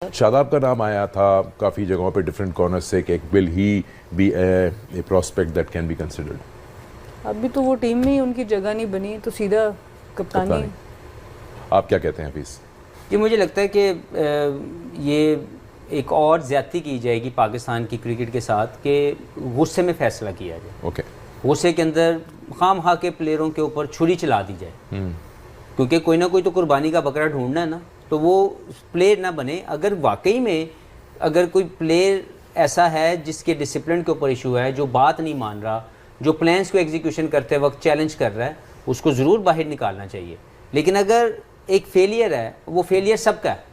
शादाब का नाम आया था काफ़ी जगहों पे डिफरेंट कॉर्नर से कि will he be a prospect that can be considered. अभी तो वो टीम में ही उनकी जगह नहीं बनी तो सीधा कप्तानी। आप क्या कहते हैं हफीज़? ये मुझे लगता है कि ये एक और ज़्यादती की जाएगी पाकिस्तान की क्रिकेट के साथ कि गुस्से में फ़ैसला किया जाए। ओके, गुस्से के अंदर खाम-खा के प्लेयरों के ऊपर छुरी चला दी जाए, क्योंकि कोई ना कोई तो कुर्बानी का बकरा ढूंढना है ना, तो वो प्लेयर ना बने। अगर वाकई में अगर कोई प्लेयर ऐसा है जिसके डिसिप्लिन के ऊपर इशू है, जो बात नहीं मान रहा, जो प्लान्स को एग्जीक्यूशन करते वक्त चैलेंज कर रहा है, उसको ज़रूर बाहर निकालना चाहिए। लेकिन अगर एक फेलियर है, वो फेलियर सबका है,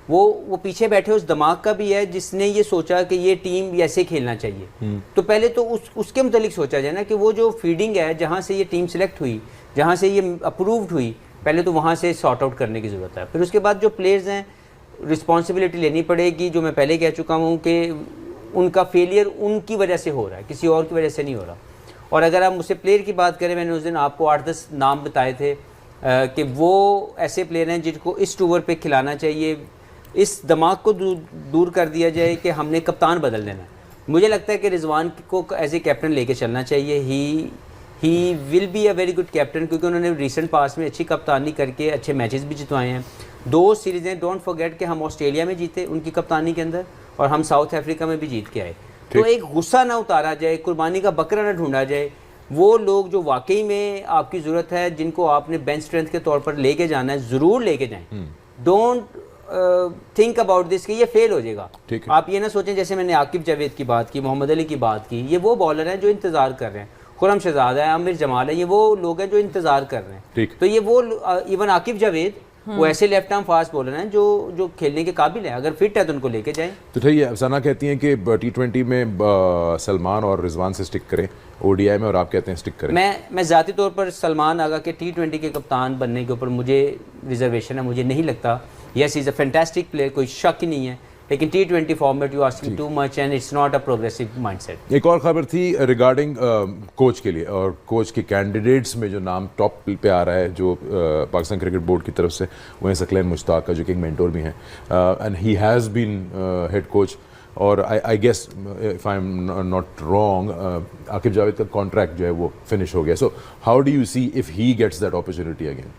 वो पीछे बैठे उस दिमाग का भी है जिसने ये सोचा कि ये टीम ऐसे खेलना चाहिए। तो पहले तो उसके मुतालिक सोचा जाए ना कि वो जो फीडिंग है, जहाँ से ये टीम सिलेक्ट हुई, जहाँ से ये अप्रूव्ड हुई, पहले तो वहाँ से सॉर्ट आउट करने की ज़रूरत है। फिर उसके बाद जो प्लेयर्स हैं, रिस्पॉन्सिबिलिटी लेनी पड़ेगी। जो मैं पहले कह चुका हूँ कि उनका फेलियर उनकी वजह से हो रहा है, किसी और की वजह से नहीं हो रहा। और अगर आप मुझसे प्लेयर की बात करें, मैंने उस दिन आपको 8-10 नाम बताए थे कि वो ऐसे प्लेयर हैं जिनको इस टूर पे खिलाना चाहिए। इस दिमाग को दूर कर दिया जाए कि हमने कप्तान बदल देना है। मुझे लगता है कि रिजवान को एज ए कैप्टन लेके चलना चाहिए। He will be a very good captain, क्योंकि उन्होंने रिसेंट पास में अच्छी कप्तानी करके अच्छे मैचेस भी जितवाए हैं। 2 सीरीज़ें डोंट फॉरगेट कि हम ऑस्ट्रेलिया में जीते उनकी कप्तानी के अंदर, और हम साउथ अफ्रीका में भी जीत के आए। तो एक गुस्सा ना उतारा जाए, कुर्बानी का बकरा ना ढूंढा जाए। वो लोग जो वाकई में आपकी ज़रूरत है, जिनको आपने बेंच स्ट्रेंथ के तौर पर लेके जाना है, ज़रूर लेके जाएँ। डोंट थिंक अबाउट दिस कि ये फेल हो जाएगा। आप ये ना सोचें, जैसे मैंने आकिब जावेद की बात की, मोहम्मद अली की बात की, ये वो बॉलर हैं जो इंतज़ार कर रहे हैं। खुरम शहजादा है, आमिर जमाल है, ये वो लोग हैं जो इंतज़ार कर रहे हैं। तो ये वो इवन आकिब जावेद वो ऐसे लेफ्ट आर्म फास्ट बॉलर हैं जो खेलने के काबिल है। अगर फिट है तो उनको लेके जाएं। तो ठीक है, अफसाना कहती हैं कि T20 में सलमान और रिजवान से स्टिक करें, ODI में, और आप कहते हैं स्टिक करें। मैं ज़ाती तौर पर सलमान आगा के T20 के कप्तान बनने के ऊपर मुझे रिजर्वेशन है। मुझे नहीं लगता, yes is a fantastic player, कोई शक ही नहीं है, लेकिन T20 format you asking too much and it's not a progressive mindset. एक और खबर थी रिगार्डिंग कोच के लिए, और कोच के कैंडिडेट्स में जो नाम टॉप पे आ रहा है जो पाकिस्तान क्रिकेट बोर्ड की तरफ से, वो है सकलैन मुश्ताक का, जो कि एक मेंटोर भी हैं, and he has been head coach. और I guess if I am not wrong, Aaqib Javed का कॉन्ट्रैक्ट जो है वो फिनिश हो गया। So how do you see if he gets that opportunity again?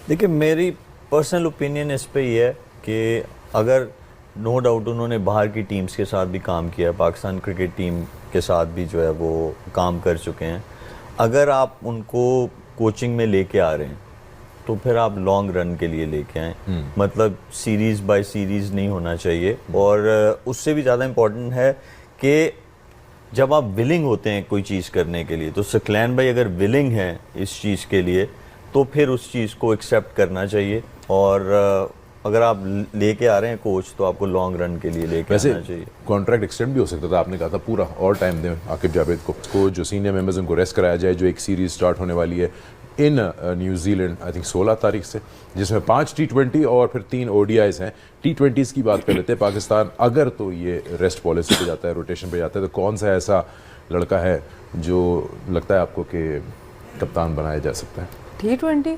देखिए, मेरी पर्सनल ओपिनियन इस पे ये है कि अगर नो डाउट उन्होंने बाहर की टीम्स के साथ भी काम किया, पाकिस्तान क्रिकेट टीम के साथ भी जो है वो काम कर चुके हैं, अगर आप उनको कोचिंग में लेके आ रहे हैं तो फिर आप लॉन्ग रन के लिए लेके आएँ। मतलब सीरीज़ बाय सीरीज़ नहीं होना चाहिए। और उससे भी ज़्यादा इम्पोर्टेंट है कि जब आप विलिंग होते हैं कोई चीज़ करने के लिए, तो सकलैन भाई अगर विलिंग है इस चीज़ के लिए तो फिर उस चीज़ को एक्सेप्ट करना चाहिए। और अगर आप लेके आ रहे हैं कोच तो आपको लॉन्ग रन के लिए लेके आना चाहिए। कॉन्ट्रैक्ट एक्सटेंड भी हो सकता था, आपने कहा था पूरा और टाइम दें आकिब जावेद को जो सीनियर मेंबर्स उनको रेस्ट कराया जाए, जो एक सीरीज़ स्टार्ट होने वाली है इन न्यूजीलैंड आई थिंक 16 तारीख से, जिसमें 5 T20 और फिर 3 ODIs हैं। T20s की बात कर लेते हैं। पाकिस्तान अगर तो ये रेस्ट पॉलिसी पे जाता है, रोटेशन पे जाता है, तो कौन सा ऐसा लड़का है जो लगता है आपको कि कप्तान बनाया जा सकता है? T20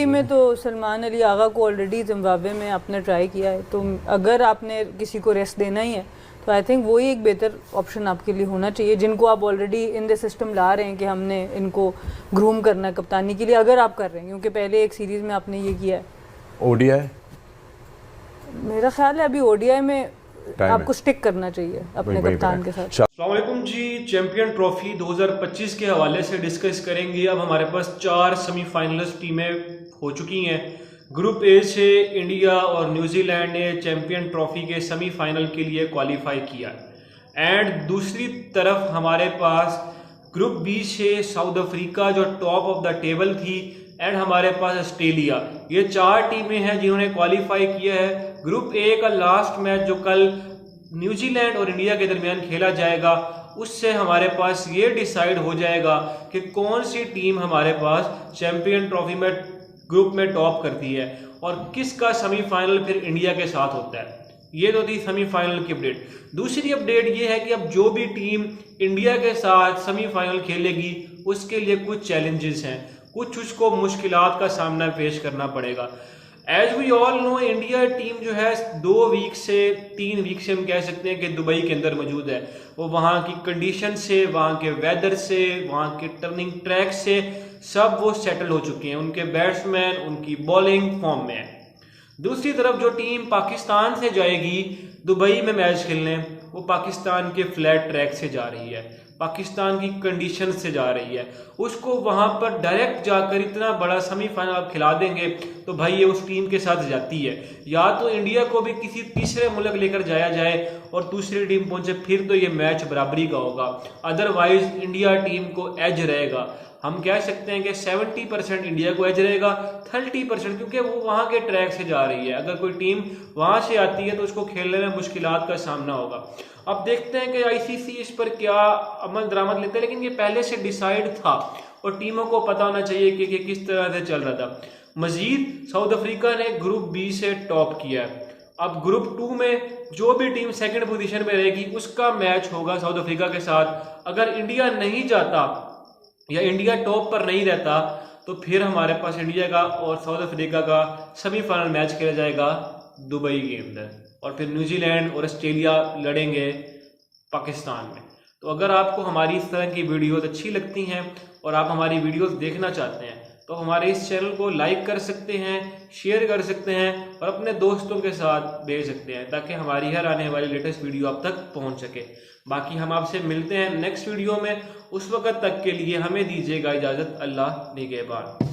में तो सलमान अली आगा को ऑलरेडी जिम्बाब्वे में आपने ट्राई किया है। तो अगर आपने किसी को रेस्ट देना ही है तो आई थिंक वही एक बेहतर ऑप्शन आपके लिए होना चाहिए, जिनको आप ऑलरेडी इन द सिस्टम ला रहे हैं कि हमने इनको ग्रूम करना है कप्तानी के लिए, अगर आप कर रहे हैं, क्योंकि पहले एक सीरीज़ में आपने ये किया है। ODI मेरा ख्याल है अभी ODI में आपको स्टिक करना चाहिए अपने कप्तान के साथ। अस्सलाम वालेकुम जी। चैंपियन ट्रॉफी 2025 के हवाले से डिस्कस करेंगे। अब हमारे पास 4 सेमीफाइनलिस्ट टीमें हो चुकी हैं। ग्रुप ए से इंडिया और न्यूजीलैंड ने चैंपियन ट्रॉफी के सेमीफाइनल के लिए क्वालिफाई किया, एंड दूसरी तरफ हमारे पास ग्रुप बी से साउथ अफ्रीका जो टॉप ऑफ द टेबल थी, एंड हमारे पास ऑस्ट्रेलिया। ये 4 टीमें हैं जिन्होंने क्वालिफाई किया है। ग्रुप ए का लास्ट मैच जो कल न्यूजीलैंड और इंडिया के दरमियान खेला जाएगा, उससे हमारे पास ये डिसाइड हो जाएगा कि कौन सी टीम हमारे पास चैंपियन ट्रॉफी में ग्रुप में टॉप करती है और किसका सेमीफाइनल फिर इंडिया के साथ होता है। ये तो थी सेमीफाइनल की अपडेट। दूसरी अपडेट ये है कि अब जो भी टीम इंडिया के साथ सेमीफाइनल खेलेगी उसके लिए कुछ चैलेंजेस हैं, कुछ उसको मुश्किलात का सामना पेश करना पड़ेगा। As we all know India team जो है 2 वीक से 3 वीक से हम कह सकते हैं कि दुबई के अंदर मौजूद है। वो वहाँ की कंडीशन से, वहाँ के वेदर से, वहाँ के टर्निंग ट्रैक से सब वो सेटल हो चुके हैं। उनके बैट्समैन, उनकी बॉलिंग फॉर्म में है। दूसरी तरफ जो टीम पाकिस्तान से जाएगी दुबई में मैच खेलने, वो पाकिस्तान के फ्लैट ट्रैक से जा रही है, पाकिस्तान की कंडीशन से जा रही है। उसको वहां पर डायरेक्ट जाकर इतना बड़ा सेमीफाइनल आप खिला देंगे तो भाई ये उस टीम के साथ जाती है। या तो इंडिया को भी किसी तीसरे मुल्क लेकर जाया जाए और दूसरी टीम पहुंचे, फिर तो ये मैच बराबरी का होगा। अदरवाइज इंडिया टीम को एज रहेगा। हम कह सकते हैं कि 70% इंडिया को एज रहेगा, 30% क्योंकि वो वहाँ के ट्रैक से जा रही है। अगर कोई टीम वहाँ से आती है तो उसको खेलने में मुश्किलात का सामना होगा। अब देखते हैं कि आईसीसी इस पर क्या अमल दरामद लेते हैं, लेकिन ये पहले से डिसाइड था और टीमों को पता होना चाहिए कि किस तरह से चल रहा था। मजीद साउथ अफ्रीका ने ग्रुप बी से टॉप किया है। अब ग्रुप 2 में जो भी टीम सेकंड पोजीशन में रहेगी उसका मैच होगा साउथ अफ्रीका के साथ। अगर इंडिया नहीं जाता या इंडिया टॉप पर नहीं रहता तो फिर हमारे पास इंडिया का और साउथ अफ्रीका का सेमीफाइनल मैच खेला जाएगा दुबई के अंदर, और फिर न्यूजीलैंड और ऑस्ट्रेलिया लड़ेंगे पाकिस्तान में। तो अगर आपको हमारी इस तरह की वीडियोस अच्छी लगती हैं और आप हमारी वीडियोस देखना चाहते हैं तो हमारे इस चैनल को लाइक कर सकते हैं, शेयर कर सकते हैं और अपने दोस्तों के साथ भेज सकते हैं ताकि हमारी हर आने वाली लेटेस्ट वीडियो आप तक पहुंच सके। बाकी हम आपसे मिलते हैं नेक्स्ट वीडियो में। उस वक्त तक के लिए हमें दीजिएगा इजाज़त। अल्लाह निगहबान।